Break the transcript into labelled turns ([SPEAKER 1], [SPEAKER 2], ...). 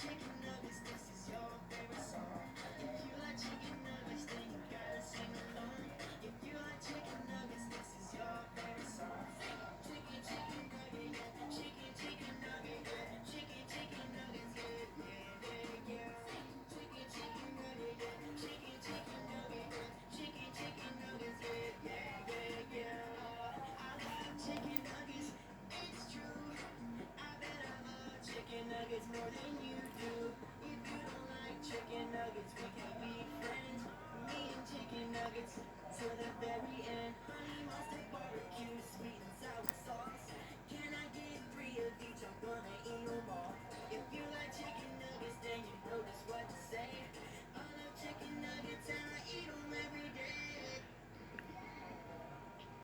[SPEAKER 1] chicken nuggets, this is your favorite song. If you like chicken nuggets, then you gotta sing along. If you like chicken nuggets, this is your favorite song. Chicken, chicken nugget, yeah. Chicken, chicken nugget, yeah. Chicken, chicken nuggets, yeah, yeah, yeah, yeah. Chicken, chicken nugget, yeah. Chicken, chicken nugget, yeah. Chicken, chicken nuggets, yeah, yeah, yeah, yeah. I love chicken nuggets, it's true. I bet I love chicken nuggets more than you do. If you don't like chicken nuggets, we can be friends. Me and chicken nuggets to the very end.